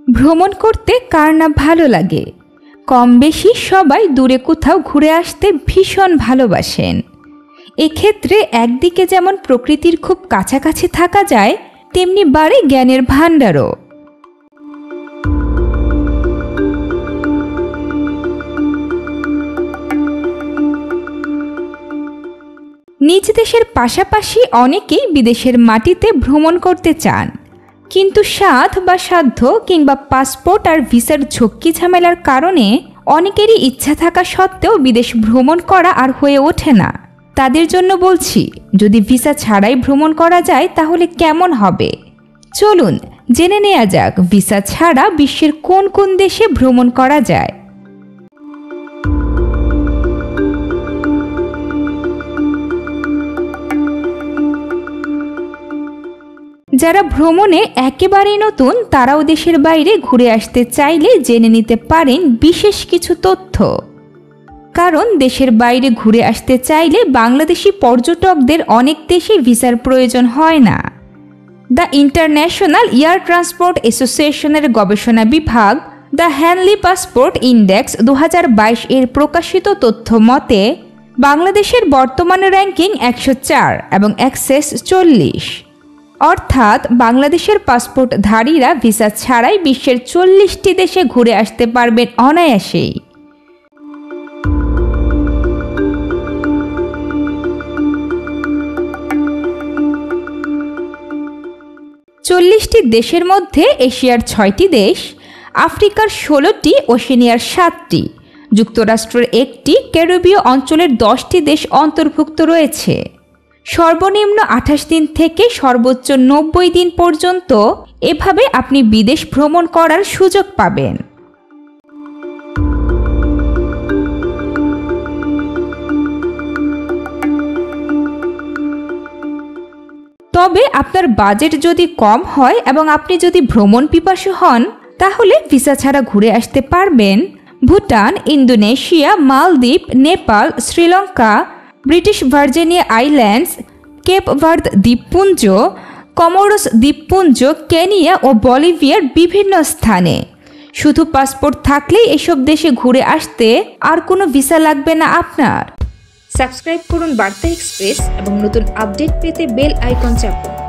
ভ্রমণ করতে কার না ভালো লাগে? কম বেশি সবাই দূরে কোথাও ঘুরে আসতে ভীষণ ভালোবাসেন। এক্ষেত্রে একদিকে যেমন প্রকৃতির খুব কাছাকাছি থাকা যায়, তেমনি বাড়ে জ্ঞানের ভাণ্ডারও। নিজ দেশের পাশাপাশি অনেকেই বিদেশের মাটিতে ভ্রমণ করতে চান, কিন্তু সাধ্য কিংবা পাসপোর্ট আর ভিসার ঝক্কি ঝামেলার কারণে অনেকেরই ইচ্ছা থাকা সত্ত্বেও বিদেশ ভ্রমণ করা আর হয়ে ওঠে না। তাদের জন্য বলছি, যদি ভিসা ছাড়াই ভ্রমণ করা যায় তাহলে কেমন হবে। চলুন জেনে নেওয়া যাক ভিসা ছাড়া বিশ্বের কোন কোন দেশে ভ্রমণ করা যায়। যারা ভ্রমণে একেবারেই নতুন তারাও দেশের বাইরে ঘুরে আসতে চাইলে জেনে নিতে পারেন বিশেষ কিছু তথ্য। কারণ দেশের বাইরে ঘুরে আসতে চাইলে বাংলাদেশি পর্যটকদের অনেক দেশে ভিসার প্রয়োজন হয় না। দ্য ইন্টারন্যাশনাল এয়ার ট্রান্সপোর্ট অ্যাসোসিয়েশনের গবেষণা বিভাগ দ্য হ্যানলি পাসপোর্ট ইন্ডেক্স 2022 এর প্রকাশিত তথ্য মতে বাংলাদেশের বর্তমান র্যাঙ্কিং 104 এবং অ্যাক্সেস 40। অর্থাৎ বাংলাদেশের পাসপোর্টধারীরা ভিসা ছাড়াই বিশ্বের 40টি দেশে ঘুরে আসতে পারবেন অনায়াসেই। চল্লিশটি দেশের মধ্যে এশিয়ার 6টি দেশ, আফ্রিকার 16টি, ওশেনিয়ার 7টি, যুক্তরাষ্ট্রের 1টি, ক্যারিবীয় অঞ্চলের 10টি দেশ অন্তর্ভুক্ত রয়েছে। সর্বনিম্ন 28 দিন থেকে সর্বোচ্চ 90 দিন পর্যন্ত এভাবে আপনি বিদেশ ভ্রমণ করার সুযোগ পাবেন। তবে আপনার বাজেট যদি কম হয় এবং আপনি যদি ভ্রমণ পিপাসু হন, তাহলে ভিসা ছাড়া ঘুরে আসতে পারবেন ভুটান, ইন্দোনেশিয়া, মালদ্বীপ, Nepal, Sri Lanka, British Virginia Islands, Cape Verde দ্বীপপুঞ্জ, কমোরোস দ্বীপপুঞ্জ, কেনিয়া ও বলিভিয়ার বিভিন্ন স্থানে। শুধু পাসপোর্ট থাকলেই এসব দেশে ঘুরে আসতে আর কোনো ভিসা লাগবে না আপনার। সাবস্ক্রাইব করুন বার্তা এক্সপ্রেস এবং নতুন আপডেট পেতে বেল আইকন চাপুন।